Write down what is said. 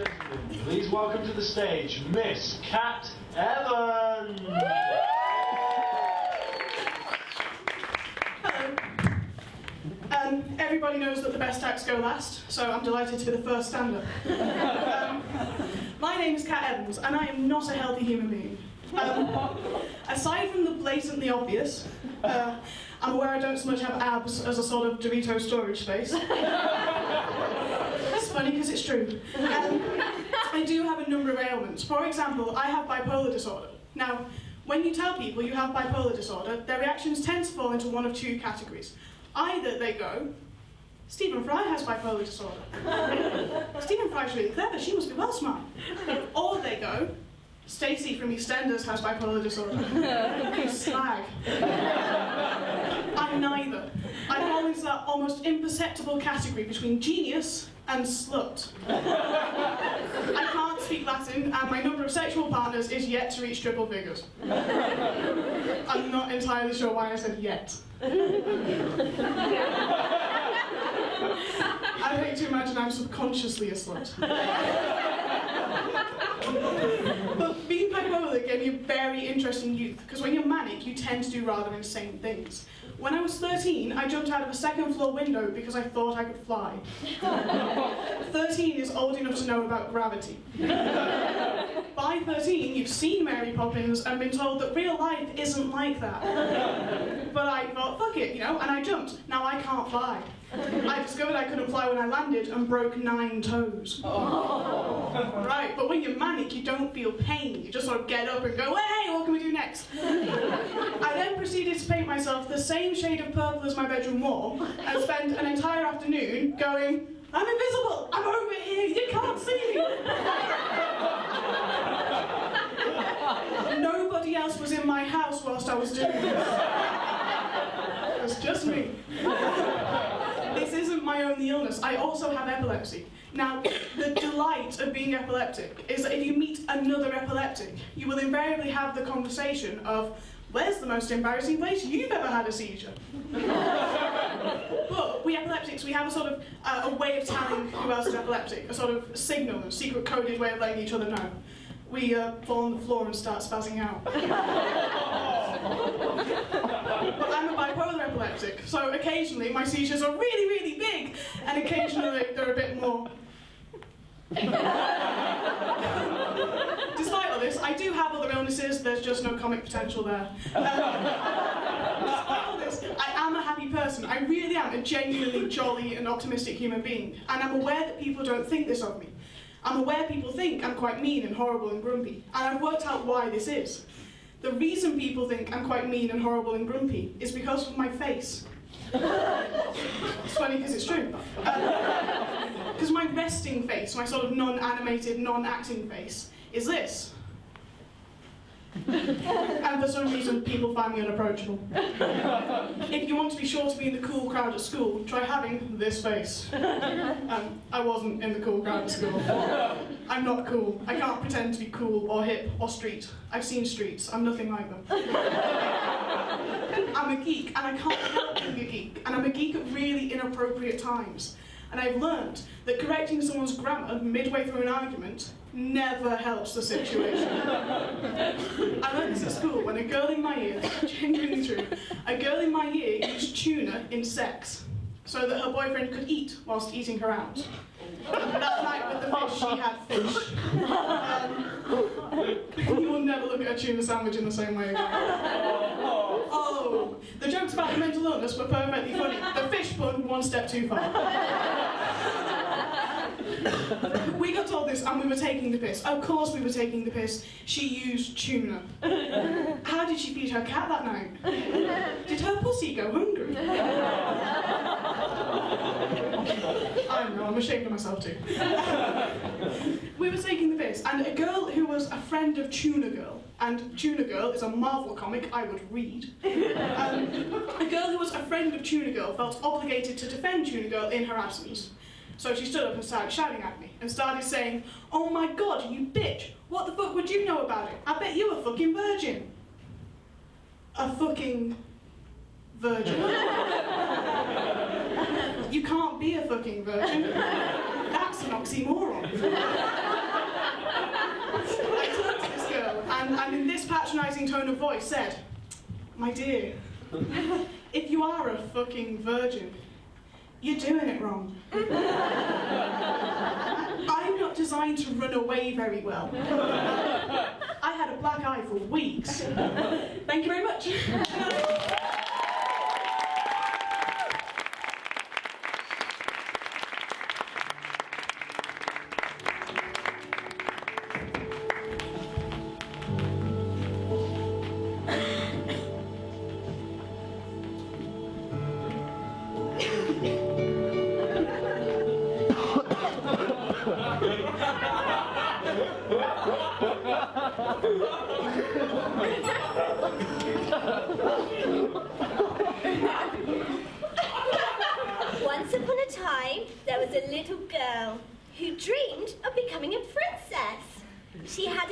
gentlemen, please welcome to the stage Miss Kat Evans. Hello. Everybody knows that the best acts go last, so I'm delighted to be the first stand-up. My name is Kat Evans, and I am not a healthy human being. Aside from the blatantly obvious, I'm aware I don't so much have abs as a sort of Dorito storage space. It's funny because it's true. I do have a number of ailments. For example, I have bipolar disorder. Now, when you tell people you have bipolar disorder, their reactions tend to fall into one of two categories. Either they go, Stephen Fry has bipolar disorder. Stephen Fry's really clever, she must be well smart. Or they go, Stacey from EastEnders has bipolar disorder. Slag. I'm neither. I fall into that almost imperceptible category between genius and slut. I can't speak Latin, and my number of sexual partners is yet to reach triple figures. I'm not entirely sure why I said yet. I like to imagine I'm subconsciously a slut. But being bipolar gave me a very interesting youth, because when you're manic, you tend to do rather insane things. When I was 13, I jumped out of a second-floor window because I thought I could fly. 13 is old enough to know about gravity. By 13, you've seen Mary Poppins and been told that real life isn't like that. But I thought, fuck it, you know, and I jumped. Now I can't fly. I discovered I couldn't fly when I landed and broke 9 toes. Right, but when you're manic, you don't feel pain. You just sort of get up and go, hey, what can we do next? I then proceeded to paint myself the same shade of purple as my bedroom wall and spend an entire afternoon going, I'm invisible, I'm over here, you can't see me. Nobody else was in my house whilst I was doing this. It was just me. This isn't my only illness, I also have epilepsy. Now, the delight of being epileptic is that if you meet another epileptic, you will invariably have the conversation of, where's the most embarrassing place you've ever had a seizure? But we epileptics, we have a sort of a way of telling who else is epileptic, a sort of signal, a secret coded way of letting each other know. We fall on the floor and start spazzing out. But I'm a bipolar epileptic, so occasionally my seizures are really, really big, and occasionally they're a bit more. Despite all this, I do have other illnesses, there's just no comic potential there. Despite all this, I am a happy person. I really am a genuinely jolly and optimistic human being, and I'm aware that people don't think this of me. I'm aware people think I'm quite mean and horrible and grumpy, and I've worked out why this is. The reason people think I'm quite mean and horrible and grumpy is because of my face. It's funny because it's true. Because my resting face, my sort of non-animated, non-acting face, is this. And for some reason, people find me unapproachable. If you want to be sure to be in the cool crowd at school, try having this face. I wasn't in the cool crowd at school. I'm not cool. I can't pretend to be cool or hip or street. I've seen streets. I'm nothing like them. I'm a geek, and I can't help being a geek. And I'm a geek at really inappropriate times. And I've learned that correcting someone's grammar midway through an argument never helps the situation. I learned this at school when a girl in my year, genuinely true, a girl in my year used tuna in sex so that her boyfriend could eat whilst eating her out. That night with the fish, she had fish. You will never look at a tuna sandwich in the same way again. Oh, the jokes about the mental illness were perfectly funny. The fish pun, one step too far. We got told this and we were taking the piss. Of course we were taking the piss. She used tuna. How did she feed her cat that night? Did her pussy go hungry? I don't know, I'm ashamed of myself too. We were taking the piss, and a girl who was a friend of Tuna Girl, and Tuna Girl is a Marvel comic I would read. A girl who was a friend of Tuna Girl felt obligated to defend Tuna Girl in her absence. So she stood up and started shouting at me, and started saying, oh my god, you bitch, what the fuck would you know about it? I bet you a fucking virgin. A fucking virgin. You can't be a fucking virgin. That's an oxymoron. I turned to this girl and in this patronising tone of voice said, "My dear, if you are a fucking virgin, you're doing it wrong. I'm not designed to run away very well. I had a black eye for weeks. Thank you very much." Once upon a time, there was a little girl who dreamed of becoming a princess. She had